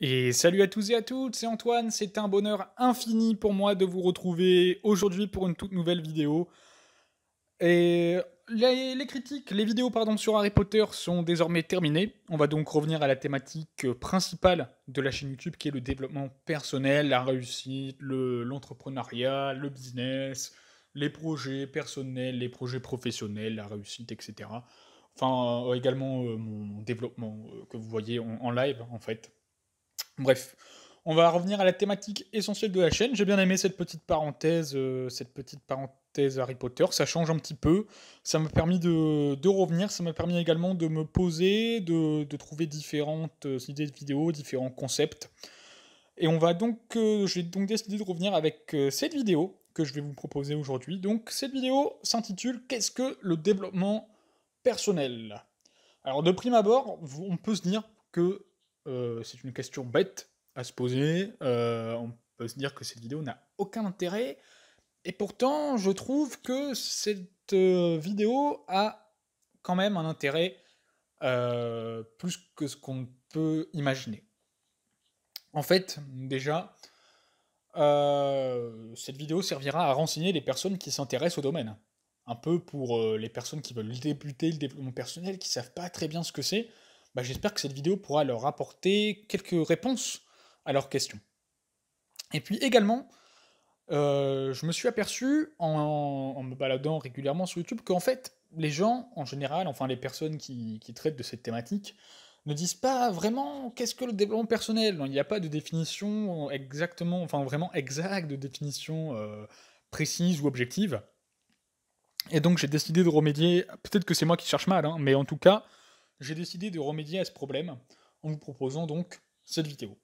Et salut à tous et à toutes, c'est Antoine, c'est un bonheur infini pour moi de vous retrouver aujourd'hui pour une toute nouvelle vidéo. Et les critiques, les vidéos pardon, sur Harry Potter sont désormais terminées. On va donc revenir à la thématique principale de la chaîne YouTube qui est le développement personnel, la réussite, l'entrepreneuriat, le business, les projets personnels, les projets professionnels, la réussite, etc. Enfin, également mon développement que vous voyez en live en fait. Bref, on va revenir à la thématique essentielle de la chaîne. J'ai bien aimé cette petite parenthèse Harry Potter. Ça change un petit peu. Ça m'a permis de revenir. Ça m'a permis également de me poser, de trouver différentes idées de vidéos, différents concepts. Et j'ai donc décidé de revenir avec cette vidéo que je vais vous proposer aujourd'hui. Donc, cette vidéo s'intitule Qu'est-ce que le développement personnel? Alors, de prime abord, on peut se dire que c'est une question bête à se poser. On peut se dire que cette vidéo n'a aucun intérêt. Et pourtant, je trouve que cette vidéo a quand même un intérêt plus que ce qu'on peut imaginer. En fait, déjà, cette vidéo servira à renseigner les personnes qui s'intéressent au domaine. Un peu pour les personnes qui veulent débuter le développement personnel, qui savent pas très bien ce que c'est. Bah, j'espère que cette vidéo pourra leur apporter quelques réponses à leurs questions. Et puis également, je me suis aperçu en me baladant régulièrement sur YouTube qu'en fait, les gens en général, enfin les personnes qui traitent de cette thématique, ne disent pas vraiment qu'est-ce que le développement personnel. Il n'y a pas de définition exactement, enfin vraiment exacte de définition précise ou objective. Et donc j'ai décidé de remédier, peut-être que c'est moi qui cherche mal, hein, mais en tout cas, j'ai décidé de remédier à ce problème en vous proposant donc cette vidéo.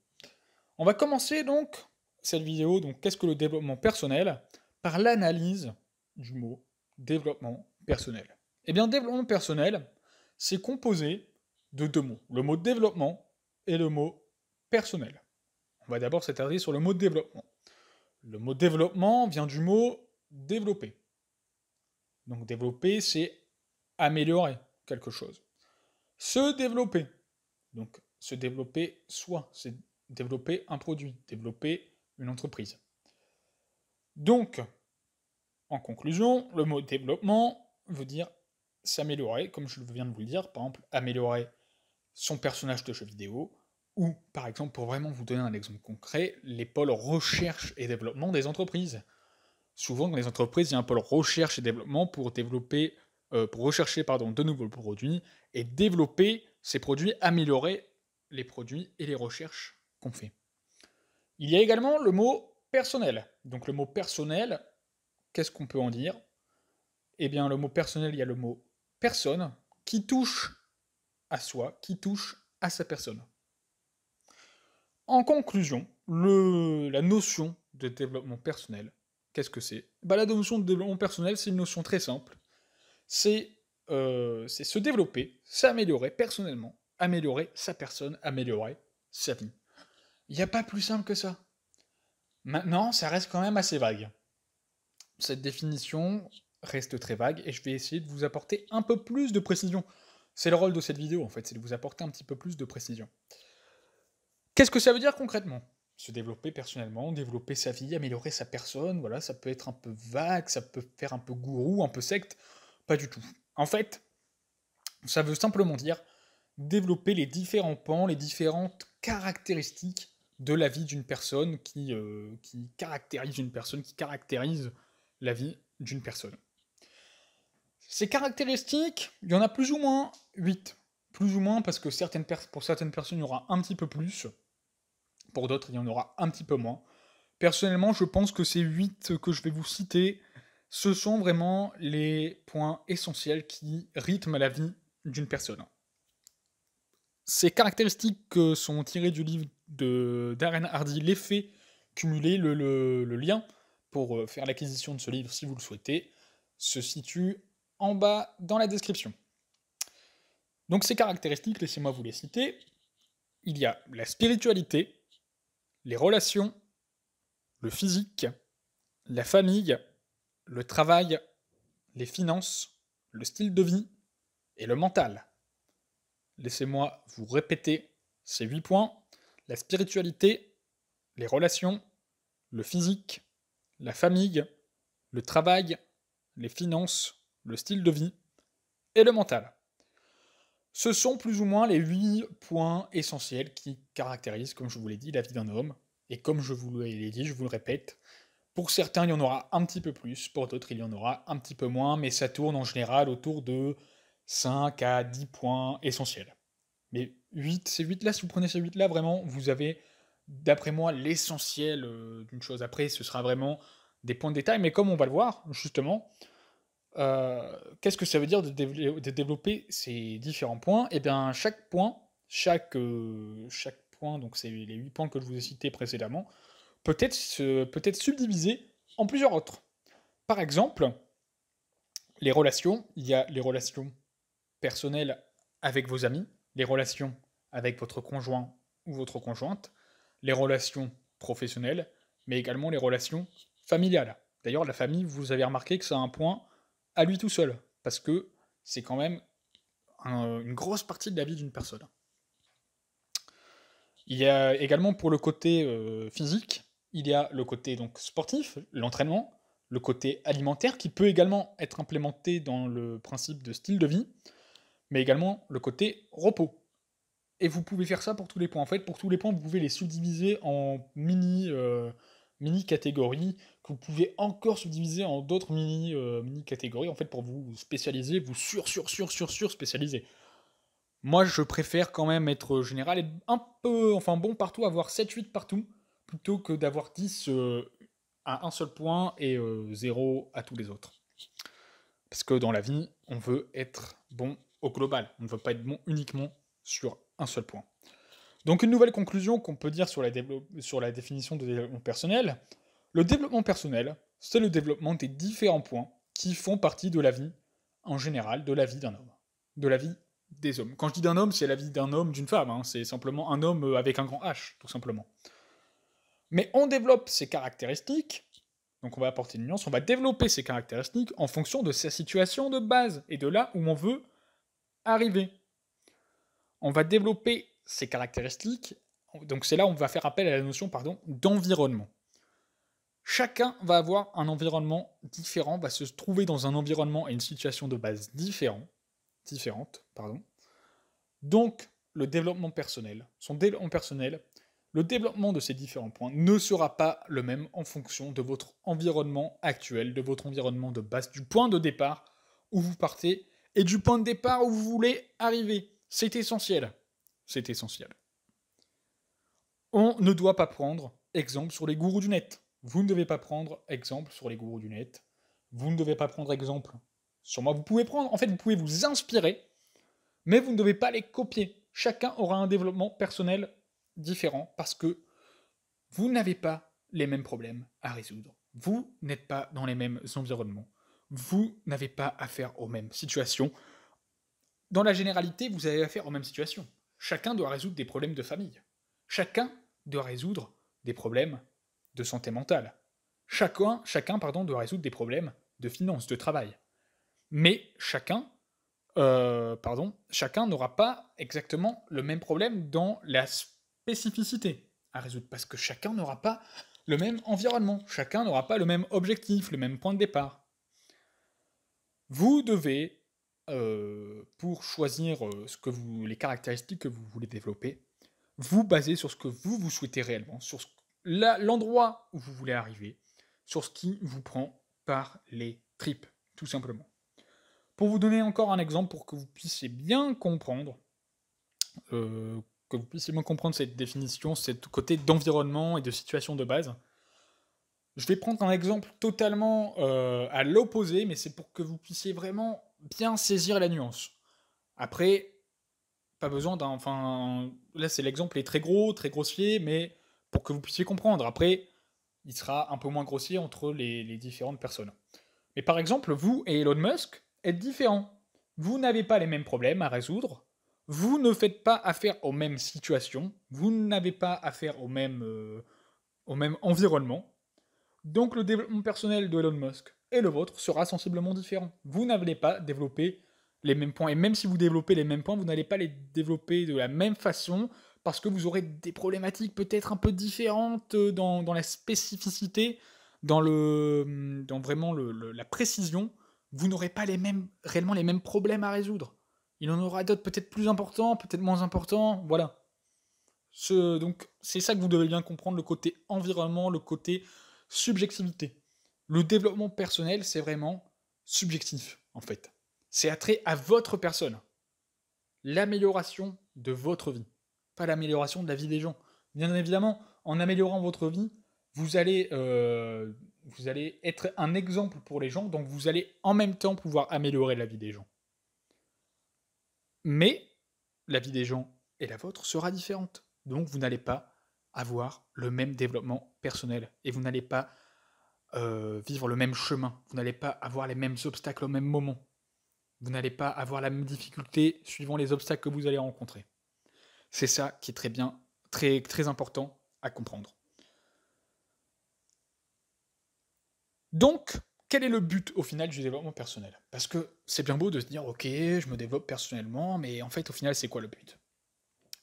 On va commencer donc cette vidéo, donc qu'est-ce que le développement personnel, par l'analyse du mot développement personnel. Eh bien, développement personnel, c'est composé de deux mots, le mot développement et le mot personnel. On va d'abord s'attarder sur le mot développement. Le mot développement vient du mot développer. Donc développer, c'est améliorer quelque chose. Se développer. Donc se développer soi, c'est développer un produit, développer une entreprise. Donc, en conclusion, le mot développement veut dire s'améliorer, comme je viens de vous le dire, par exemple améliorer son personnage de jeu vidéo, ou par exemple, pour vraiment vous donner un exemple concret, les pôles recherche et développement des entreprises. Souvent, dans les entreprises, il y a un pôle recherche et développement pour rechercher de nouveaux produits et développer ces produits, améliorer les produits et les recherches qu'on fait. Il y a également le mot personnel. Donc le mot personnel, qu'est-ce qu'on peut en dire? Eh bien, le mot personnel, il y a le mot personne qui touche à soi, qui touche à sa personne. En conclusion, la notion de développement personnel, qu'est-ce que c'est? Bah, la notion de développement personnel, c'est une notion très simple. C'est se développer, s'améliorer personnellement, améliorer sa personne, améliorer sa vie. Il n'y a pas plus simple que ça. Maintenant, ça reste quand même assez vague. Cette définition reste très vague et je vais essayer de vous apporter un peu plus de précision. C'est le rôle de cette vidéo en fait, c'est de vous apporter un petit peu plus de précision. Qu'est-ce que ça veut dire concrètement? Se développer personnellement, développer sa vie, améliorer sa personne, voilà, ça peut être un peu vague, ça peut faire un peu gourou, un peu secte, pas du tout. En fait, ça veut simplement dire développer les différents pans, les différentes caractéristiques de la vie d'une personne qui caractérise une personne, qui caractérise la vie d'une personne. Ces caractéristiques, il y en a plus ou moins 8. Plus ou moins parce que pour certaines personnes, il y aura un petit peu plus. Pour d'autres, il y en aura un petit peu moins. Personnellement, je pense que ces 8 que je vais vous citer, ce sont vraiment les points essentiels qui rythment la vie d'une personne. Ces caractéristiques sont tirées du livre de Darren Hardy, L'effet cumulé, le lien pour faire l'acquisition de ce livre si vous le souhaitez, se situe en bas dans la description. Donc ces caractéristiques, laissez-moi vous les citer. Il y a la spiritualité, les relations, le physique, la famille, le travail, les finances, le style de vie et le mental. Laissez-moi vous répéter ces 8 points. la spiritualité, les relations, le physique, la famille, le travail, les finances, le style de vie et le mental. Ce sont plus ou moins les 8 points essentiels qui caractérisent, comme je vous l'ai dit, la vie d'un homme. Et comme je vous l'ai dit, je vous le répète, pour certains, il y en aura un petit peu plus, pour d'autres, il y en aura un petit peu moins, mais ça tourne en général autour de 5 à 10 points essentiels. Mais 8, ces 8-là, si vous prenez ces 8-là, vraiment, vous avez, d'après moi, l'essentiel d'une chose. Après, ce sera vraiment des points de détail, mais comme on va le voir, justement, qu'est-ce que ça veut dire de développer ces différents points? Eh bien, chaque point, chaque point, donc c'est les 8 points que je vous ai cités précédemment, peut être subdivisé en plusieurs autres. Par exemple, les relations, il y a les relations personnelles avec vos amis, les relations avec votre conjoint ou votre conjointe, les relations professionnelles, mais également les relations familiales. D'ailleurs, la famille, vous avez remarqué que c'est un point à lui tout seul, parce que c'est quand même une grosse partie de la vie d'une personne. Il y a également pour le côté physique, il y a le côté donc sportif, l'entraînement, le côté alimentaire qui peut également être implémenté dans le principe de style de vie, mais également le côté repos. Et vous pouvez faire ça pour tous les points. En fait, pour tous les points, vous pouvez les subdiviser en mini catégories, que vous pouvez encore subdiviser en d'autres mini catégories, en fait, pour vous spécialiser, vous sur spécialiser. Moi, je préfère quand même être général et un peu, enfin bon partout, avoir 7-8 partout, plutôt que d'avoir 10 à un seul point et 0 à tous les autres. Parce que dans la vie, on veut être bon au global. On ne veut pas être bon uniquement sur un seul point. Donc une nouvelle conclusion qu'on peut dire sur la définition de développement personnel. Le développement personnel, c'est le développement des différents points qui font partie de la vie, en général, de la vie d'un homme. De la vie des hommes. Quand je dis d'un homme, c'est la vie d'un homme, d'une femme. Hein. C'est simplement un homme avec un grand H, tout simplement. Mais on développe ces caractéristiques, donc on va apporter une nuance, on va développer ces caractéristiques en fonction de sa situation de base et de là où on veut arriver. On va développer ces caractéristiques, donc c'est là où on va faire appel à la notion d'environnement. Chacun va avoir un environnement différent, va se trouver dans un environnement et une situation de base différente. Donc, le développement personnel, le développement de ces différents points ne sera pas le même en fonction de votre environnement actuel, de votre environnement de base, du point de départ où vous partez et du point de départ où vous voulez arriver. C'est essentiel. C'est essentiel. On ne doit pas prendre exemple sur les gourous du net. Vous ne devez pas prendre exemple sur les gourous du net. Vous ne devez pas prendre exemple sur moi. Vous pouvez vous inspirer, mais vous ne devez pas les copier. Chacun aura un développement personnel différent parce que vous n'avez pas les mêmes problèmes à résoudre. Vous n'êtes pas dans les mêmes environnements. Vous n'avez pas affaire aux mêmes situations. Dans la généralité, vous avez affaire aux mêmes situations. Chacun doit résoudre des problèmes de famille. Chacun doit résoudre des problèmes de santé mentale. Chacun doit résoudre des problèmes de finances, de travail. Mais chacun n'aura pas exactement le même problème dans la spécificité à résoudre, parce que chacun n'aura pas le même environnement, chacun n'aura pas le même objectif, le même point de départ. Vous devez, pour choisir les caractéristiques que vous voulez développer, vous baser sur ce que vous souhaitez réellement, sur l'endroit où vous voulez arriver, sur ce qui vous prend par les tripes, tout simplement. Pour vous donner encore un exemple, pour que vous puissiez bien comprendre, cette définition, ce côté d'environnement et de situation de base, je vais prendre un exemple totalement à l'opposé, mais c'est pour que vous puissiez vraiment bien saisir la nuance. Après, pas besoin d'un... Enfin, là, l'exemple est très gros, très grossier, mais pour que vous puissiez comprendre. Après, il sera un peu moins grossier entre les différentes personnes. Mais par exemple, vous et Elon Musk êtes différents. Vous n'avez pas les mêmes problèmes à résoudre. Vous ne faites pas affaire aux mêmes situations. Vous n'avez pas affaire au même environnement. Donc le développement personnel de Elon Musk et le vôtre sera sensiblement différent. Vous n'allez pas développer les mêmes points. Et même si vous développez les mêmes points, vous n'allez pas les développer de la même façon parce que vous aurez des problématiques peut-être un peu différentes dans la spécificité, dans vraiment la précision. Vous n'aurez pas réellement les mêmes problèmes à résoudre. Il en aura d'autres peut-être plus importants, peut-être moins importants, voilà. Donc c'est ça que vous devez bien comprendre, le côté environnement, le côté subjectivité. Le développement personnel, c'est vraiment subjectif, en fait. C'est attrait à votre personne. L'amélioration de votre vie, pas l'amélioration de la vie des gens. Bien évidemment, en améliorant votre vie, vous allez être un exemple pour les gens, donc vous allez en même temps pouvoir améliorer la vie des gens. Mais la vie des gens et la vôtre sera différente. Donc vous n'allez pas avoir le même développement personnel et vous n'allez pas vivre le même chemin. Vous n'allez pas avoir les mêmes obstacles au même moment. Vous n'allez pas avoir la même difficulté suivant les obstacles que vous allez rencontrer. C'est ça qui est très bien, très, très important à comprendre. Donc, quel est le but au final du développement personnel? Parce que c'est bien beau de se dire, ok, je me développe personnellement, mais en fait, au final, c'est quoi le but?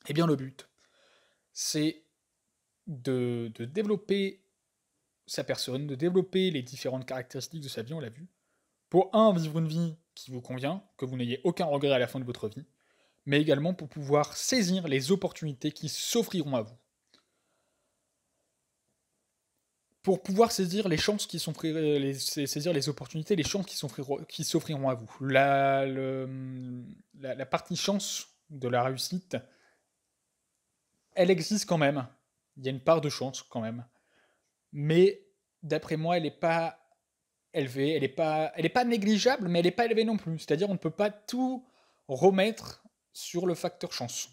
Eh bien, le but, c'est de développer sa personne, de développer les différentes caractéristiques de sa vie, on l'a vu, pour vivre une vie qui vous convient, que vous n'ayez aucun regret à la fin de votre vie, mais également pour pouvoir saisir les opportunités qui s'offriront à vous. Pour pouvoir saisir les chances qui saisir les opportunités, les chances qui s'offriront à vous. La partie chance de la réussite, elle existe quand même. Il y a une part de chance quand même. Mais d'après moi, elle n'est pas élevée, elle n'est pas négligeable, mais elle n'est pas élevée non plus. C'est-à-dire on ne peut pas tout remettre sur le facteur chance.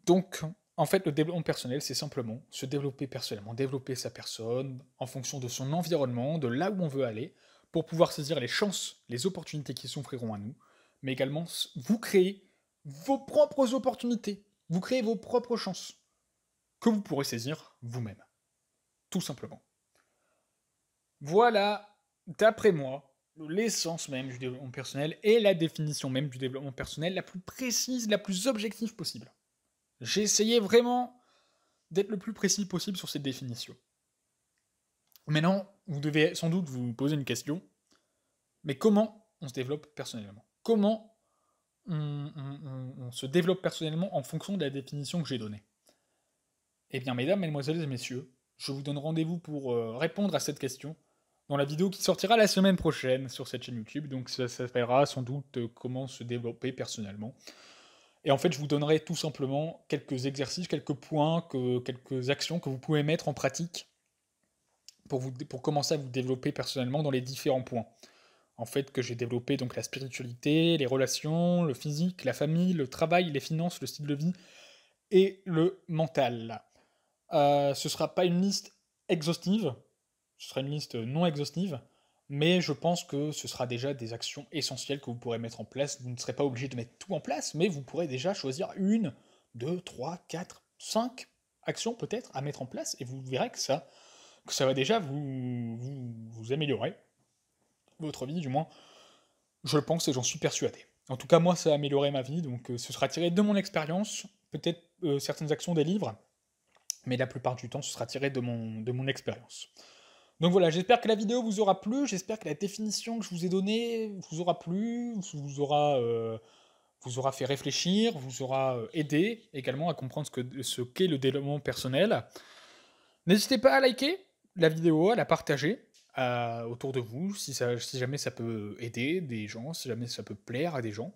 Donc, en fait, le développement personnel, c'est simplement se développer personnellement, développer sa personne en fonction de son environnement, de là où on veut aller, pour pouvoir saisir les chances, les opportunités qui s'offriront à nous, mais également vous créer vos propres opportunités, vous créez vos propres chances, que vous pourrez saisir vous-même, tout simplement. Voilà, d'après moi, l'essence même du développement personnel et la définition même du développement personnel la plus précise, la plus objective possible. J'ai essayé vraiment d'être le plus précis possible sur cette définition. Maintenant, vous devez sans doute vous poser une question, mais comment on se développe personnellement? Comment on se développe personnellement en fonction de la définition que j'ai donnée? Eh bien, mesdames, mesdemoiselles et messieurs, je vous donne rendez-vous pour répondre à cette question dans la vidéo qui sortira la semaine prochaine sur cette chaîne YouTube, donc ça s'appellera sans doute comment se développer personnellement. Et en fait, je vous donnerai tout simplement quelques exercices, quelques points, quelques actions que vous pouvez mettre en pratique pour commencer à vous développer personnellement dans les différents points. En fait, que j'ai développé donc la spiritualité, les relations, le physique, la famille, le travail, les finances, le style de vie et le mental. Ce sera pas une liste exhaustive, ce sera une liste non exhaustive, mais je pense que ce sera déjà des actions essentielles que vous pourrez mettre en place. Vous ne serez pas obligé de mettre tout en place, mais vous pourrez déjà choisir 1, 2, 3, 4, 5 actions peut-être à mettre en place, et vous verrez que ça va déjà vous améliorer votre vie, du moins, je le pense et j'en suis persuadé. En tout cas, moi, ça a amélioré ma vie, donc ce sera tiré de mon expérience, peut-être certaines actions des livres, mais la plupart du temps, ce sera tiré de mon expérience. Donc voilà, j'espère que la vidéo vous aura plu, j'espère que la définition que je vous ai donnée vous aura plu, vous aura fait réfléchir, vous aura aidé également à comprendre ce qu'est le développement personnel. N'hésitez pas à liker la vidéo, à la partager autour de vous, si jamais ça peut aider des gens, si jamais ça peut plaire à des gens,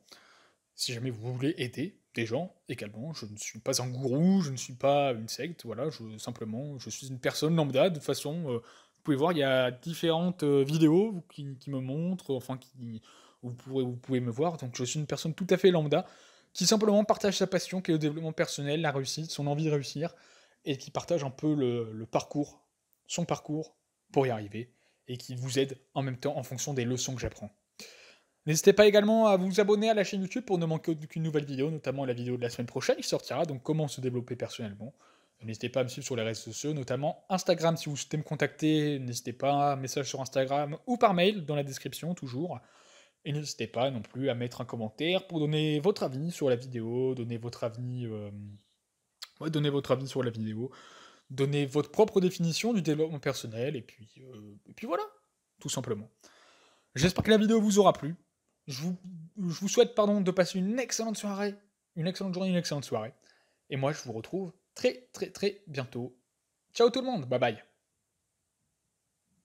si jamais vous voulez aider des gens également. Je ne suis pas un gourou, je ne suis pas une secte, voilà, simplement, je suis une personne lambda. De toute façon, vous pouvez voir, il y a différentes vidéos qui me montrent, enfin, où vous pouvez me voir. Donc, je suis une personne tout à fait lambda qui simplement partage sa passion, qui est le développement personnel, la réussite, son envie de réussir, et qui partage un peu le parcours, son parcours pour y arriver, et qui vous aide en même temps en fonction des leçons que j'apprends. N'hésitez pas également à vous abonner à la chaîne YouTube pour ne manquer aucune nouvelle vidéo, notamment la vidéo de la semaine prochaine qui sortira, donc comment se développer personnellement. N'hésitez pas à me suivre sur les réseaux sociaux, notamment Instagram si vous souhaitez me contacter, n'hésitez pas, un message sur Instagram ou par mail dans la description toujours. Et n'hésitez pas non plus à mettre un commentaire pour donner votre avis sur la vidéo, donner votre avis, ouais, donner votre avis sur la vidéo, donner votre propre définition du développement personnel et puis voilà, tout simplement. J'espère que la vidéo vous aura plu. Je vous souhaite pardon, de passer une excellente soirée, une excellente journée, une excellente soirée. Et moi, je vous retrouve très très très bientôt. Ciao tout le monde, bye bye.